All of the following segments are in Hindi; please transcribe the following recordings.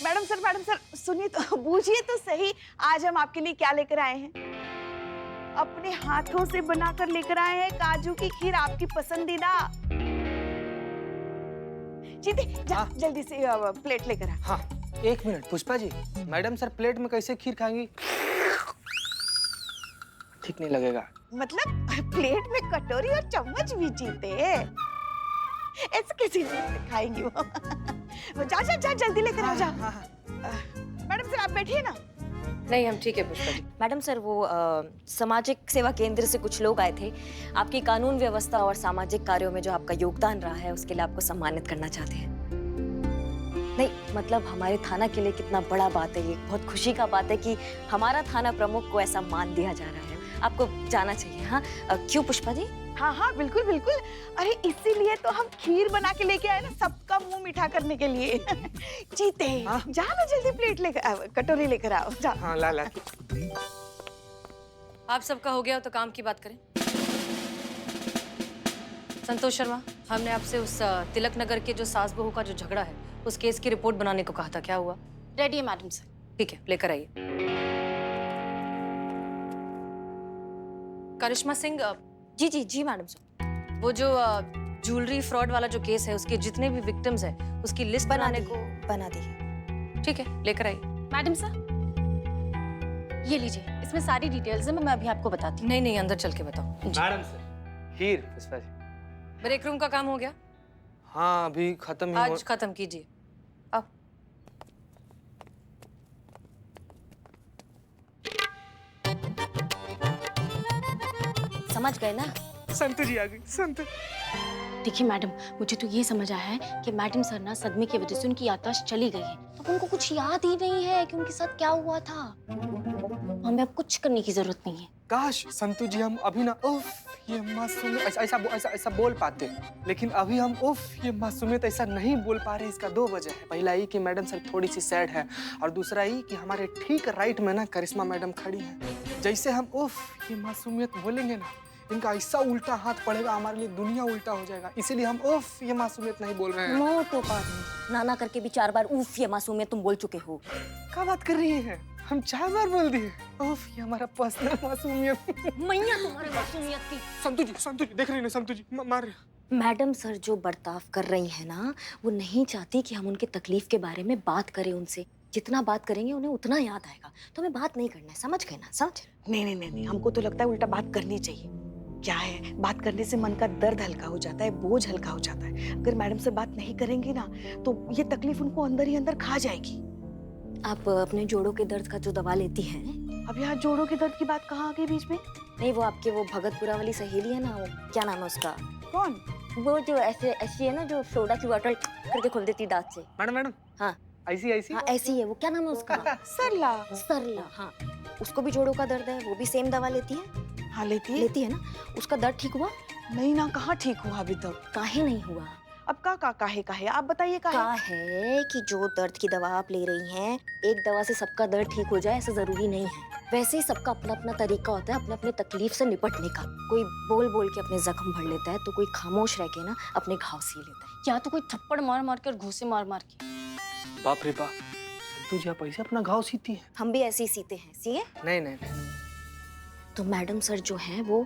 मैडम सर सुनिए तो, बूझिए तो सही, आज हम आपके लिए क्या लेकर आए हैं। अपने हाथों से बनाकर लेकर आए हैं काजू की खीर, आपकी पसंदीदा। जीती जा, हाँ? जल्दी से प्लेट लेकर आ। हाँ, एक minute Pushpa ji, madam sir plate में कैसे खीर खाएंगी? ठीक नहीं लगेगा। मतलब प्लेट में कटोरी और चम्मच भी जीते, ऐसे कैसे खाएंगी वो? जा जा जा, जल्दी लेकर आ जा। मैडम सर आप बैठिए ना। नहीं, हम ठीक है पुष्पा जी। मैडम सर, वो सामाजिक सेवा केंद्र से कुछ लोग आए थे। आपकी कानून व्यवस्था और सामाजिक कार्यों में जो आपका योगदान रहा है उसके लिए आपको सम्मानित करना चाहते हैं। नहीं मतलब हमारे थाना के लिए कितना बड़ा बात है ये, बहुत खुशी का बात है कि हमारा थाना प्रमुख को ऐसा मान दिया जा रहा है। आपको जाना चाहिए। हाँ क्यों पुष्पा जी? हाँ हाँ बिल्कुल बिल्कुल, अरे इसीलिए तो हम खीर बना के लेके आए ना, सबका मुंह मीठा करने के लिए। जीते जा ना, जल्दी प्लेट लेकर, कटोरी लेकर आओ जा। हाँ ला ला। आप सबका हो गया तो काम की बात करें। संतोष शर्मा, हमने आपसे उस तिलक नगर के जो सास बहू का जो झगड़ा है उस केस की रिपोर्ट बनाने को कहा था, क्या हुआ? रेडी है मैडम सर। ठीक है, लेकर आइए। करिश्मा सिंह। जी जी जी मैडम सर। वो जो ज्वेलरी फ्रॉड वाला जो केस है उसके जितने भी विक्टिम्स हैं उसकी लिस्ट बनाने को बना दी। ठीक है, लेकर आइए। मैडम सर ये लीजिए, इसमें सारी डिटेल्स है, मैं अभी आपको बताती हूँ। नहीं नहीं, अंदर चल के बताओ। मैडम सर खीर पुष्पा जी। ब्रेक रूम का काम हो गया? हाँ अभी खत्म ही आज खत्म कीजिए। आओ। समझ गए ना? संतु जी आ गई। संतु देखिए मैडम, मुझे तो ये समझ आया है कि मैडम सर ना सदमे की वजह से उनकी याददाश्त चली गई है, तो उनको कुछ याद ही नहीं है कि उनके साथ क्या हुआ था। हमें अब कुछ करने की जरूरत नहीं है। काश संतु जी हम अभी ना उफ ये मासूमियत ऐसा बोल पाते, लेकिन अभी हम उफ ये मासूमियत ऐसा नहीं बोल पा रहे। इसका दो वजह है। पहला ये कि मैडम सर थोड़ी सी सैड है, और दूसरा ये कि हमारे ठीक राइट में ना करिश्मा मैडम खड़ी हैं। जैसे हम उफ ये मासूमियत बोलेंगे ना, इनका ऐसा उल्टा हाथ पड़ेगा, हमारे लिए दुनिया उल्टा हो जाएगा। इसीलिए हम उफ ये मासूमियत नहीं बोल रहे हैं। नो तो नाना करके भी 4 बार उफ ये मासूमियत तुम बोल चुके हो। क्या बात कर रही हैं? हम 4 बार बोल दिए। उफ ये हमारा पर्सनल मासूमियत। मैया तुम्हारे मासूमियत की। संतु जी देख रही हैं संतु जी मार रहे। मैडम सर जो बर्ताव कर रही है ना, वो नहीं चाहती कि हम उनके तकलीफ के बारे में बात करें उनसे। जितना बात करेंगे उन्हें उतना याद आएगा। तो हमें बात नहीं करना है, समझ गए ना? समझ? नहीं, हमको तो लगता है उल्टा बात करनी चाहिए। क्या है, बात करने से मन का दर्द हल्का हो जाता है, बोझ हल्का हो जाता है। अगर मैडम से बात नहीं करेंगी ना तो ये तकलीफ उनको अंदर ही अंदर खा जाएगी। आप अपने जोड़ों के दर्द का जो दवा लेती हैं? अब यहाँ जोड़ों के दर्द की बात कहाँ आ गई बीच में? नहीं, वो आपके वो भगतपुरा वाली सहेली है ना, वो क्या नाम है उसका? कौन? वो जो ऐसी है ना, जो सोडा की बॉटल करके खोल देती दांत से। मैडम हाँ ऐसी हाँ ऐसी है। वो क्या नाम है उसका? सरला। सरला, हाँ। उसको भी जोड़ों का दर्द है, वो भी सेम दवा लेती है। हाँ लेती है ना? उसका दर्द ठीक हुआ? नहीं ना, कहाँ ठीक हुआ अभी तक। काहे नहीं हुआ? अब काहे आप बताइए है कि जो दर्द की दवा आप ले रही हैं, एक दवा से सबका दर्द ठीक हो जाए ऐसा जरूरी नहीं है। वैसे ही सबका अपना अपना तरीका होता है अपने अपने तकलीफ से निपटने का। कोई बोल बोल के अपने जख्म भर लेता है, तो कोई खामोश रह के ना अपने घाव सी लेता है। या तो कोई थप्पड़ मार मार के और घूसे मार मार के। बाप रे बाप, संतु जी आप ऐसे अपना घाव सीती हैं? हम भी ऐसे ही सीते हैं। सिए? नहीं। तो मैडम सर जो है वो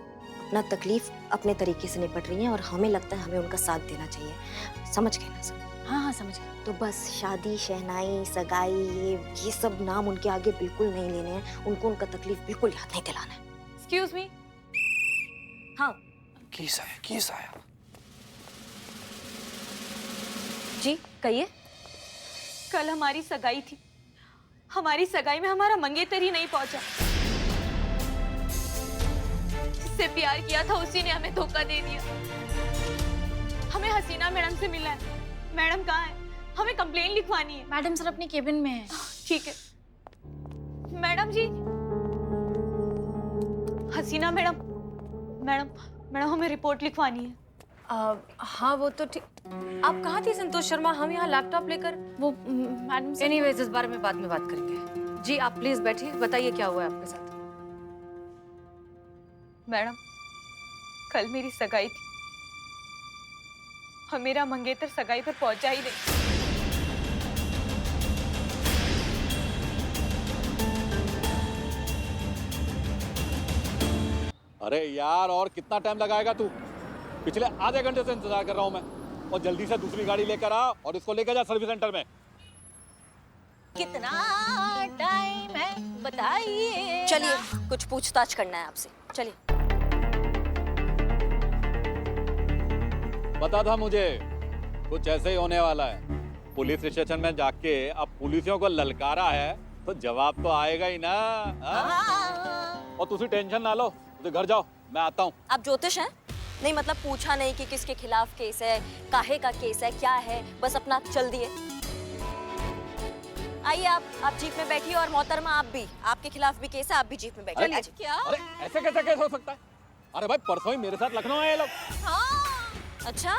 अपना तकलीफ अपने तरीके से निपट रही हैं, और हमें लगता है हमें उनका साथ देना चाहिए। समझ गए ना सर? हाँ समझ गए। तो बस शादी, शहनाई, सगाई, ये सब नाम उनके आगे बिल्कुल नहीं लेने हैं। उनको उनका तकलीफ बिल्कुल याद नहीं दिलाना है। Excuse me. हाँ किस आया? जी कहिए। कल हमारी सगाई थी। हमारी सगाई में हमारा मंगेतर ही नहीं पहुंचा। जिससे प्यार किया था उसी ने हमें धोखा दे दिया। हमें हसीना मैडम से मिलना है। मैडम कहाँ है? हमें कंप्लेन लिखवानी है। मैडम सर अपने केबिन में है। ठीक है। मैडम जी, हसीना मैडम हमें रिपोर्ट लिखवानी है। हाँ वो तो ठीक। आप कहाँ थी संतोष शर्मा? हम यहाँ लैपटॉप लेकर। वो मैडम सर। एनीवेज इस बारे में बाद में बात करेंगे। जी आप प्लीज बैठिए, बताइए क्या हुआ है आपके साथ। मैडम कल मेरी सगाई थी और मेरा मंगेतर सगाई पर पहुंचा ही नहीं। अरे यार और कितना टाइम लगाएगा तू? पिछले आधे घंटे से इंतजार कर रहा हूँ मैं। और जल्दी से दूसरी गाड़ी लेकर आ और इसको लेकर जा सर्विस सेंटर में। कितना टाइम है बताइए। चलिए कुछ पूछताछ करना है आपसे, चलिए। पता था मुझे कुछ ऐसे ही होने वाला है। पुलिस स्टेशन में जाके अब पुलिसियों को ललकारा है तो जवाब तो आएगा ही ना। और तुसी टेंशन ना लो, तो घर जाओ, मैं आता हूँ। आप ज्योतिष हैं? नहीं मतलब पूछा नहीं कि किसके खिलाफ केस है, काहे का केस है, क्या है, बस अपना चल दिए। आइए आप जीप में बैठिए और मोहतरमा आप भी, आपके खिलाफ भी केस है, आप भी जीप में बैठिए। क्या? अरे ऐसे कैसे केस हो सकता है? अरे भाई परसों ही मेरे साथ लखनऊ आए ये लोग। अच्छा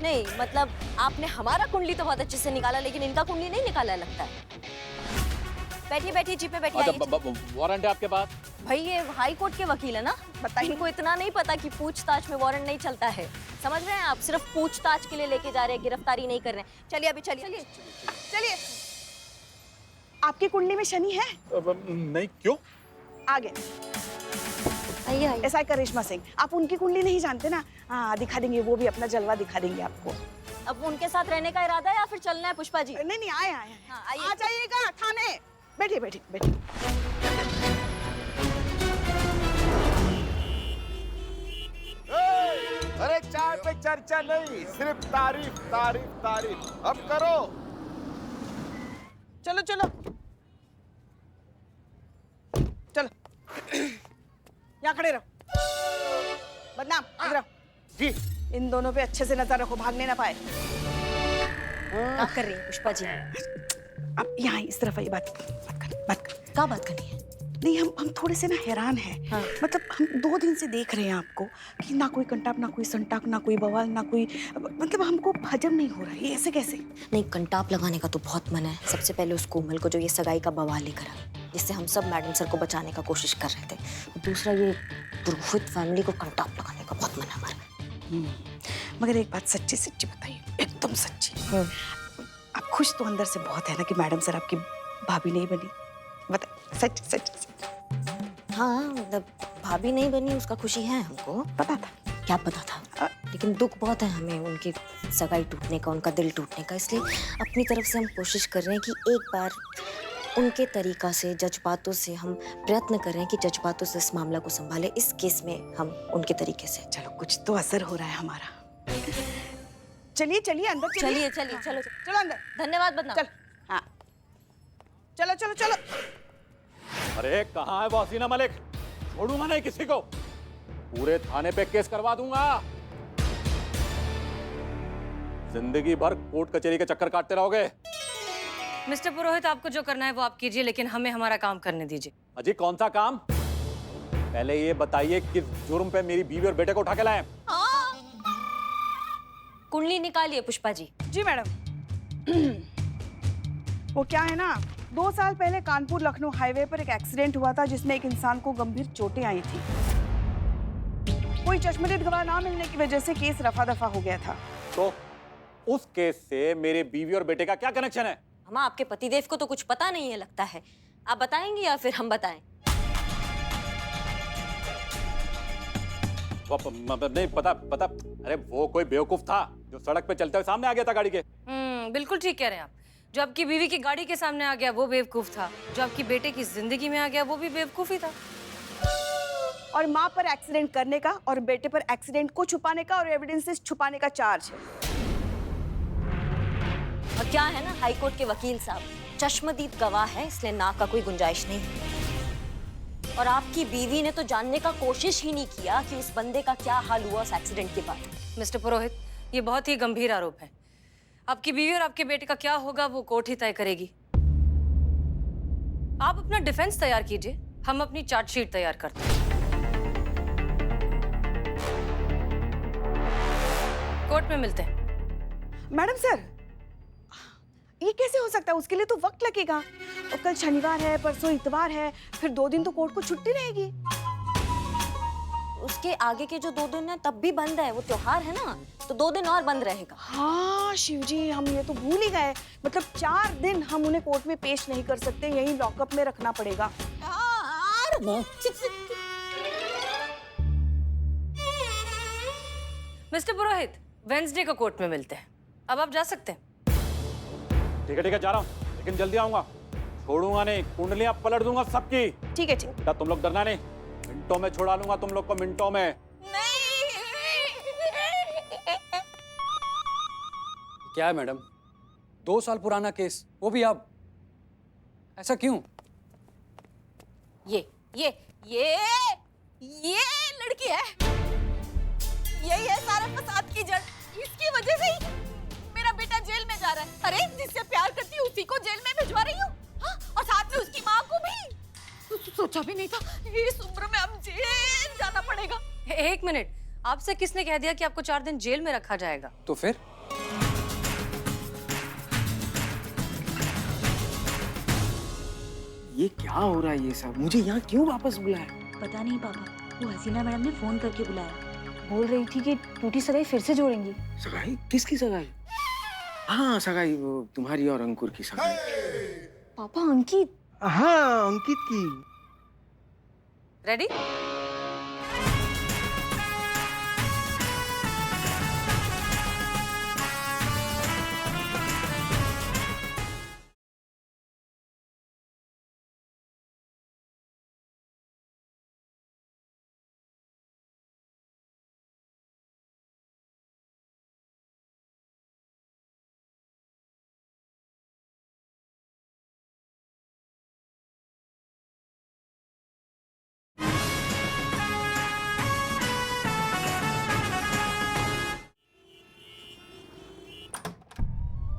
नहीं मतलब आपने हमारा कुंडली तो बहुत अच्छे से निकाला लेकिन इनका कुंडली नहीं निकाला लगता है। बैठिए बैठिए जीप में बैठिए। अच्छा वारंट है आपके पास? भाई ये हाई कोर्ट के वकील है ना, बताइए। इनको इतना नहीं पता कि पूछताछ में वारंट नहीं चलता है, समझ रहे हैं आप? सिर्फ पूछताछ के लिए लेके जा रहे हैं, गिरफ्तारी नहीं कर रहे हैं। चलिए अभी चलिए चलिए। आपकी कुंडली में शनि है? नहीं, क्यों? आगे आइए आइए। एसआई करिश्मा सिंह, आप उनकी कुंडली नहीं जानते ना? हाँ दिखा देंगे, वो भी अपना जलवा दिखा देंगे आपको। अब उनके साथ रहने का इरादा है या फिर चलना है पुष्पा जी? नहीं नहीं आए आए हाँ, आइए। आ जाइएगा थाने। बैठिए बैठिए बैठिए। अरे चाय पे चर्चा नहीं, सिर्फ तारीफ तारीफ तारीफ। अब करो। चलो चलो चलो। यहाँ खड़े रहो। बदनाम इधर आओ। जी इन दोनों पे अच्छे से नजर रखो, भागने ना पाए। क्या कर रही है पुष्पा जी? अब यहाँ इस तरफ आइए, बात कर। क्या बात करनी है? नहीं हम थोड़े से ना हैरान हैं। हाँ। मतलब हम 2 दिन से देख रहे हैं आपको कि ना कोई कंटाप, ना कोई संटाप, ना कोई बवाल, ना कोई, मतलब हमको हजम नहीं हो रहा है। ये ऐसे कैसे? नहीं कंटाप लगाने का तो बहुत मन है। सबसे पहले उस कोमल को जो ये सगाई का बवाल लेकर आ, जिससे हम सब मैडम सर को बचाने का कोशिश कर रहे थे। दूसरा ये पुरोहित फैमिली को कंटाप लगाने का बहुत मन है हमारा। मगर एक बात सच्ची सच्ची बताइए, एकदम सच्ची। आप खुश तो अंदर से बहुत है ना कि मैडम सर आपकी भाभी नहीं बनी? बता सच सच। हाँ मतलब भाभी नहीं बनी उसका खुशी है हमको। पता था? क्या पता था? लेकिन दुख बहुत है हमें उनकी सगाई टूटने का, उनका दिल टूटने का। इसलिए अपनी तरफ से हम कोशिश कर रहे हैं कि एक बार उनके तरीका से, जज्बातों से हम प्रयत्न कर रहे हैं कि जज्बातों से इस मामला को संभाले। इस केस में हम उनके तरीके से। चलो कुछ तो असर हो रहा है हमारा। चलिए चलिए अंदर चलिए चलिए चलो चलो अंदर। धन्यवाद बदनाम। चल हाँ चलो चलो चलो। अरे कहाँ है वो हसीना मलिक? छोड़ूंगा नहीं किसी को, पूरे थाने पे केस करवा दूंगा। जिंदगी भर कोर्ट कचहरी के चक्कर काटते रहोगे। मिस्टर पुरोहित आपको जो करना है वो आप कीजिए, लेकिन हमें हमारा काम करने दीजिए। अजी कौन सा काम? पहले ये बताइए किस जुर्म पे मेरी बीवी और बेटे को उठा के लाए? कुंडली निकालिए पुष्पा जी। जी मैडम। वो क्या है ना, 2 साल पहले कानपुर लखनऊ हाईवे पर एक एक्सीडेंट हुआ था जिसमें एक इंसान को गंभीर चोटें आई थी। कोई चश्मदीद गवाह ना मिलने की वजह से केस रफा दफा हो गया था। तो उस केस से मेरे बीवी और बेटे का क्या कनेक्शन है? हम आपके पतिदेव को तो कुछ पता नहीं है लगता है। आप बताएंगे या फिर हम बताएं? नहीं पता। अरे वो कोई बेवकूफ था जो सड़क पे चलते हुए सामने आ गया था गाड़ी के। बिल्कुल ठीक कह रहे हैं आप। जो आपकी बीवी की गाड़ी के सामने आ गया वो बेवकूफ था, जो आपकी बेटे की जिंदगी में आ गया वो भी बेवकूफ ही था। और माँ पर एक्सीडेंट करने का और बेटे पर एक्सीडेंट को छुपाने का और एविडेंसेस छुपाने का चार्ज है। और क्या है ना हाईकोर्ट के वकील साहब, चश्मदीद गवाह है इसलिए ना का कोई गुंजाइश नहीं है। और आपकी बीवी ने तो जानने का कोशिश ही नहीं किया कि उस बंदे का क्या हाल हुआ उस एक्सीडेंट के बाद। मिस्टर पुरोहित, ये बहुत ही गंभीर आरोप है। आपकी बीवी और आपके बेटे का क्या होगा वो कोर्ट ही तय करेगी। आप अपना डिफेंस तैयार कीजिए, हम अपनी चार्जशीट तैयार करते हैं। कोर्ट में मिलते हैं। मैडम सर ये कैसे हो सकता है? उसके लिए तो वक्त लगेगा। और कल शनिवार है, परसों इतवार है, फिर 2 दिन तो कोर्ट को छुट्टी रहेगी। उसके आगे के जो 2 दिन है तब भी बंद है, वो त्योहार है ना, तो 2 दिन और बंद रहेगा। हाँ शिव जी, हम ये तो भूल ही गए। मतलब 4 दिन हम उन्हें कोर्ट में पेश नहीं कर सकते, यहीं लॉकअप में रखना पड़ेगा। मिस्टर पुरोहित, वेंसडे को कोर्ट में मिलते हैं। अब आप जा सकते हैं। ठीक है जा रहा हूँ, लेकिन जल्दी आऊंगा। छोड़ूंगा नहीं, कुंडलियां पलट दूंगा सबकी। ठीक है ठीक। बेटा तुम लोग डरना नहीं, मिनटों में छुड़ा लूंगा तुम लोग को, मिनटों में। क्या है मैडम, 2 साल पुराना केस, वो भी आप, ऐसा क्यों? ये लड़की है, यही है सारे फसाद की जड़। इसकी वजह से ही मेरा बेटा जेल में जा रहा है। अरे जिससे प्यार करती हूँ उसी को जेल में भिजवा रही हूँ, हाँ? और साथ में उसकी माँ को भी। सोचा भी नहीं था इस उम्र में अब जेल जाना पड़ेगा। एक मिनट, आपसे किसने कह दिया कि आपको 4 दिन जेल में रखा जाएगा? तो फिर ये क्या हो रहा है ये सब? मुझे यहाँ क्यों वापस बुलाया? पता नहीं पापा, वो हसीना मैडम ने फोन करके बुलाया। बोल रही थी कि टूटी सगाई फिर से जोड़ेंगी। सगाई? किसकी सगाई? हाँ सगाई, वो तुम्हारी और अंकुर की सगाई। पापा अंकित। हाँ अंकित की। रेडी?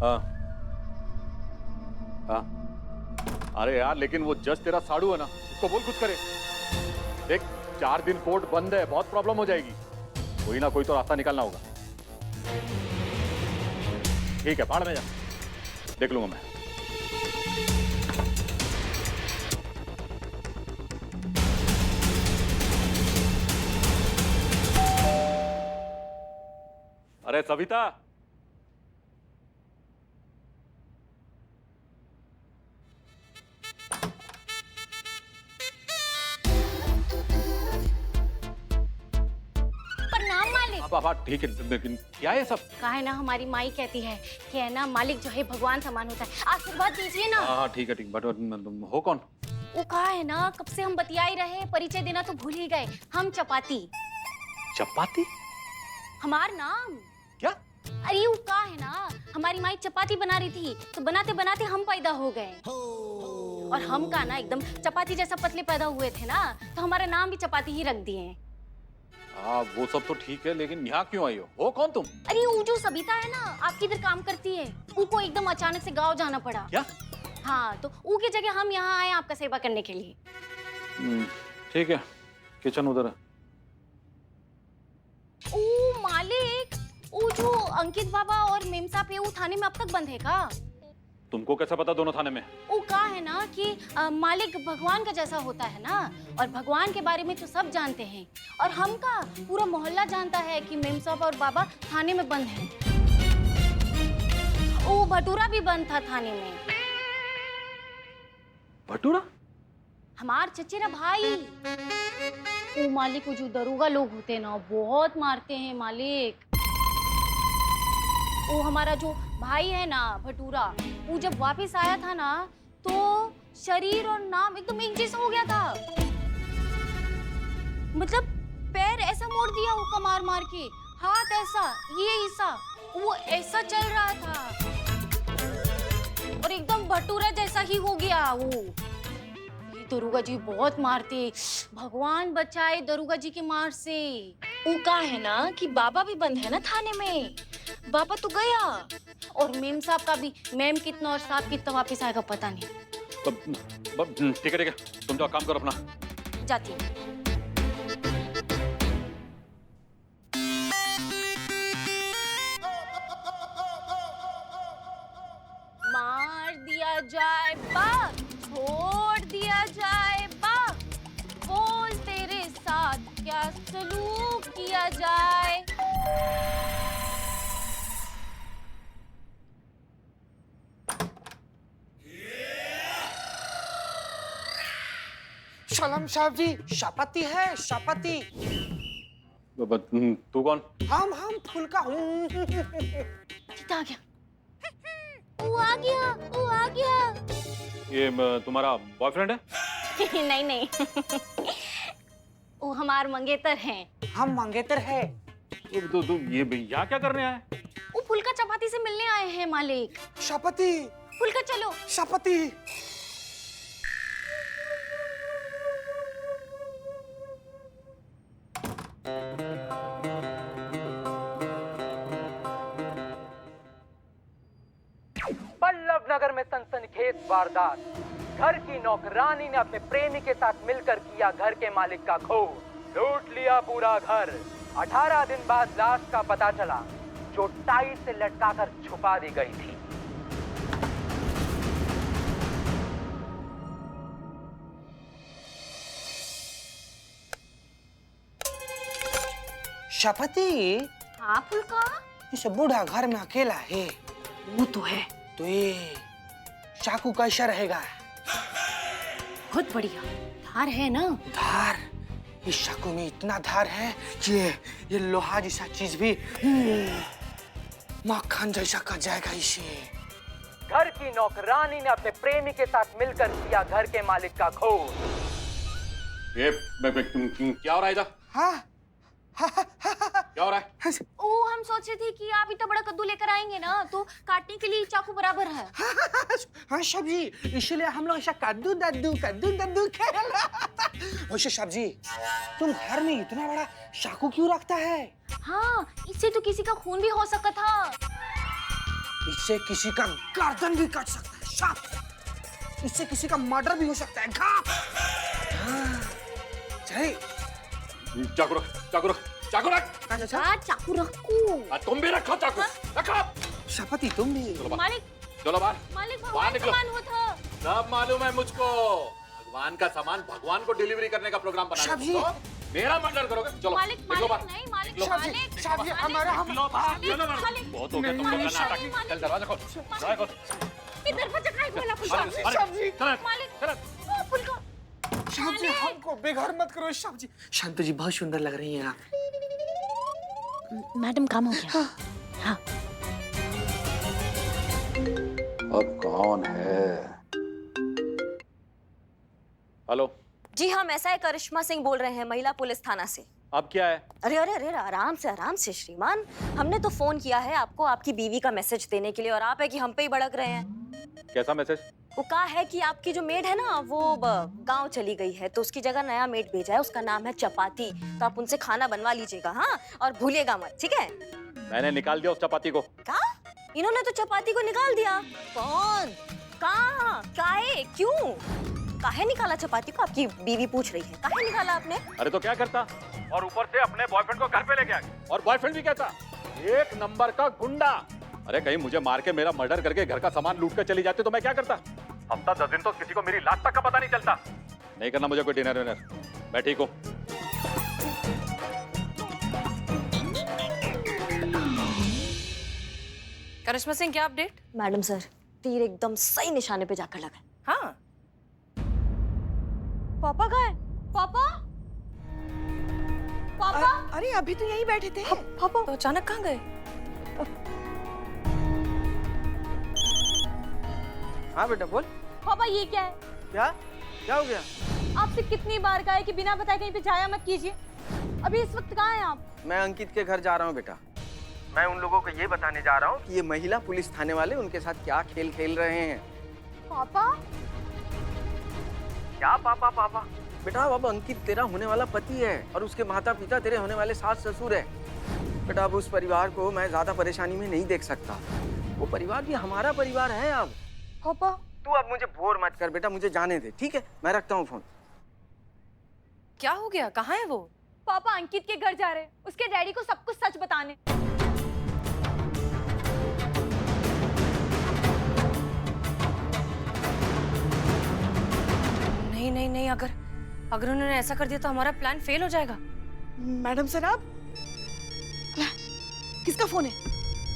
हाँ हाँ। अरे यार, लेकिन वो जज तेरा साड़ू है ना, उसको बोल कुछ करे। देख 4 दिन कोर्ट बंद है, बहुत प्रॉब्लम हो जाएगी। कोई ना कोई तो रास्ता निकालना होगा। ठीक है, बाहर में जा, देख लूंगा मैं। अरे सविता, बाबा ठीक है, लेकिन क्या है सब? कहा है ना, हमारी माई कहती है कि है ना, मालिक जो है भगवान समान होता है। आशीर्वाद दीजिए ना। हाँ ठीक है, ठीक। बट हो कौन? वो कहा है ना, कब से हम बतियाई रहे, परिचय देना तो भूल ही गए। हम चपाती। चपाती? हमार नाम क्या? अरे वो कहा है ना, हमारी माई चपाती बना रही थी, तो बनाते बनाते हम पैदा हो गए। और हम का ना एकदम चपाती जैसा पतले पैदा हुए थे ना, तो हमारा नाम भी चपाती ही रख दिए। हाँ वो सब तो ठीक है, लेकिन यहाँ क्यों आई हो कौन तुम? अरे वो जो सबिता है ना, आपकी इधर काम करती है, उनको एकदम अचानक से गांव जाना पड़ा। क्या? हाँ, तो ऊ की जगह हम यहाँ आए आपका सेवा करने के लिए। ठीक है, किचन उधर है। ओ मालिक, वो जो अंकित बाबा और मेम साहब है, वो थाने में अब तक बंद है का? तुमको कैसे पता दोनों थाने में? वो कहा है ना कि मालिक भगवान का जैसा होता है ना, और भगवान के बारे में तो सब जानते हैं, और हम का पूरा मोहल्ला जानता है कि मेम साहब और बाबा थाने में बंद हैं। वो भटूरा भी बंद था थाने में। भटूरा? हमार चचेरा भाई। वो मालिक को जो दरोगा लोग होते हैं ना, बहुत मारते हैं मालिक। वो हमारा जो भाई है ना भटूरा, वो जब वापस आया था ना, तो शरीर और नाम एकदम एक जैसा हो गया था। मतलब पैर ऐसा मोड़ दिया वो मार मार के, हाथ ऐसा, ये ऐसा, वो ऐसा चल रहा था, और एकदम भटूरा जैसा ही हो गया वो। दरोगा जी बहुत मारते, भगवान बचाए दरोगा जी के मार से। वो कहा है ना कि बाबा भी बंद है ना थाने में, बाबा तो गया, और मेम साहब का भी, मेम कितना और साहब कितना वापस आएगा पता नहीं। ठीक है, तुम जाओ काम करो अपना। जाती। मार दिया जाए बाप, छोड़ दिया जाए बाप, बोल तेरे साथ क्या सलूक किया जाए। शलम साहब जी, शापाती है, शापाती। तू कौन? हम फूल का हूँ। कितना आ गया? वो आ गया, वो आ गया। ये तुम्हारा बॉयफ्रेंड है? नहीं नहीं वो हमार मंगेतर हैं। हम मंगेतर है। तो ये भैया क्या करने आए? वो फुल्का चपाती से मिलने आए हैं मालिक। शपति, फुल्का चलो। शपति। पल्लव नगर में सनसनीखेज वारदात। घर की नौकरानी ने अपने प्रेमी के साथ मिलकर किया घर के मालिक का खून, लूट लिया पूरा घर। 18 दिन बाद लाश का पता चला, जो टाई से लटकाकर छुपा दी गई थी। शपति, हाँ फुल्का। इस बूढ़ा घर में अकेला है। वो तो है। तो ये चाकू कैसा रहेगा? बहुत बढ़िया। धार है ना? धार? इस चाकू में इतना धार है कि ये लोहा जैसा चीज भी मक्खन जैसा कट जाएगा इसे। घर की नौकरानी ने अपने प्रेमी के साथ मिलकर किया घर के मालिक का खून। ये क्या हो रहा है इधर? हाँ? क्या हो रहा है? ओ हम सोचे थे कि आप इतना बड़ा कद्दू लेकर आएंगे ना, तो काटने के लिए चाकू बराबर है। हाँ सब्जी, इसलिए हम लोग ऐसा कद्दू दद्दू खेल। वैसे सब्जी, तुम घर में इतना बड़ा चाकू क्यों रखता है? हाँ, इससे तो किसी का खून भी हो सकता था। इससे किसी का गर्दन भी कट सकता है। साफ। इससे किसी का मर्डर भी हो सकता है। हाँ। चल। चाकू रख, चाकू रख, चाकू रख। हाँ, चाकू रखो। तुम भी रखो चाकू, रखो। शपति तुम भी। मालिक, चलो बाहर। मालिक बाहर भगवान निकलो। सामान होता। सब मालूम है मुझको। भगवान का सामान भगवान को डिलीवरी करने का प्रोग्राम बना सब्जी। मेरा मर्डर करोगे? चलो मालिक, निकलो बाहर। नहीं मालिक, निकलो। मालिक। सब्जी हमारा हम। निकलो बाहर। चलो ना। मालिक। बहुत हो गया तुम लोग का नाटक। चल दरवाजा खोल, दरवाजा खोल। इधर दरवाजा काहे खोला फुल्का? सब्जी। मालिक, चल। ओ, फुल्का। सब्जी हमको बेघर मत करो सब्जी। शांत जी बहुत सुंदर लग रही हैं आप। मैडम काम हो गया। हाँ। अब कौन है? हेलो जी हाँ, मैं SI करिश्मा सिंह बोल रहे हैं, महिला पुलिस थाना से। अब क्या है? अरे अरे अरे, आराम से श्रीमान। हमने तो फोन किया है आपको आपकी बीवी का मैसेज देने के लिए, और आप है कि हम पे ही भड़क रहे हैं। कैसा मैसेज? वो कहा है कि आपकी जो मेड है ना, वो गांव चली गई है, तो उसकी जगह नया मेड भेजा है, उसका नाम है चपाती। तो आप उनसे खाना बनवा लीजिएगा, हाँ? और भूलिएगा मत, ठीक है? मैंने निकाल दिया उस चपाती को। क्या? इन्होंने तो चपाती को निकाल दिया? कौन? कहाँ? काहे? क्यों? काहे निकाला चपाती को? आपकी बीवी पूछ रही है, काहे निकाला आपने? अरे तो क्या करता? और ऊपर से अपने बॉयफ्रेंड को घर पे लेके आ गया। और बॉयफ्रेंड भी कहता एक नंबर का गुंडा। अरे कहीं मुझे मार के मेरा मर्डर करके घर का सामान लूट कर चली जाती तो मैं क्या करता? हफ्ता 10 दिन तो किसी को मेरी लाश तक का पता नहीं चलता। नहीं करना मुझे कोई डिनर विनर, मैं ठीक हूँ। करिश्मा सिंह, क्या अपडेट? मैडम सर, तीर एकदम सही निशाने पे जाकर लगा। हाँ। पापा कहाँ है? पापा? पापा? अरे अभी तो यहीं बैठे थे। पापा तो अचानक कहाँ गए? हाँ बेटा बोल। पापा ये क्या है? क्या हो गया? आपसे कितनी बार कहा है कि बिना बताए कहीं पे जाया मत कीजिए। अभी इस वक्त कहाँ हैं आप? मैं अंकित के घर जा रहा हूँ बेटा। मैं उन लोगों को ये बताने जा रहा हूँ कि ये महिला पुलिस थाने वाले उनके साथ क्या खेल खेल रहे हैं। पापा? क्या पापा पापा? बेटा अब अंकित तेरा होने वाला पति है और उसके माता पिता तेरे होने वाले सास ससुर है। बेटा अब उस परिवार को मैं ज्यादा परेशानी में नहीं देख सकता। वो परिवार भी हमारा परिवार है। अब पापा? तू अब मुझे बोर मत कर बेटा, मुझे जाने दे, ठीक है? मैं रखता हूँ फोन। क्या हो गया? कहाँ है वो? पापा अंकित के घर जा रहे हैं, उसके डैडी को सब कुछ सच बताने। नहीं, अगर उन्होंने ऐसा कर दिया तो हमारा प्लान फेल हो जाएगा। मैडम सर आप? किसका फोन है?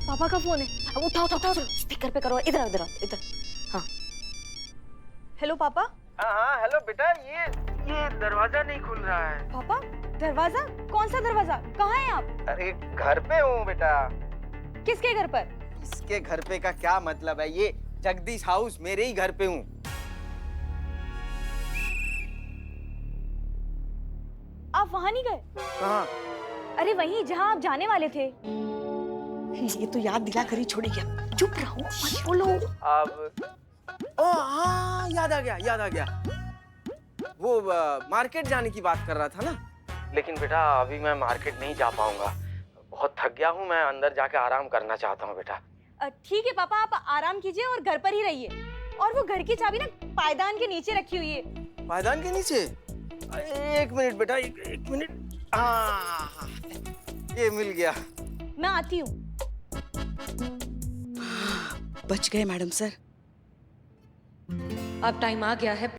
पापा का फोन है। उठाओ, स्पीकर पे करो। इधर। हाँ। हेलो पापा? हाँ हेलो बेटा, ये दरवाजा नहीं खुल रहा है। पापा दरवाजा? कौन सा दरवाजा? कहाँ हैं आप? अरे घर पे हूँ बेटा। किसके घर पर? इसके घर पे का क्या मतलब है? ये जगदीश हाउस, मेरे ही घर पे हूँ। आप वहाँ नहीं गए? कहाँ? अरे वहीं जहाँ आप जाने वाले थे। ये तो याद दिला कर ही छोड़ेगी। अब चुप रहो, मत बोलो। अब ओ हाँ, याद आ गया। वो मार्केट जाने की बात कर रहा था ना। लेकिन बेटा अभी मैं मार्केट नहीं जा पाऊंगा, बहुत थक गया हूँ। मैं अंदर जाके आराम करना चाहता हूँ बेटा। ठीक है पापा, आप आराम कीजिए और घर पर ही रहिए। और वो घर की चाबी ना पायदान के नीचे रखी हुई है। पायदान के नीचे? एक मिनट बेटा, एक मिनट। हाँ, ये मिल गया। मैं आती हूँ। बच गए मैडम सर। अब टाइम आ गया है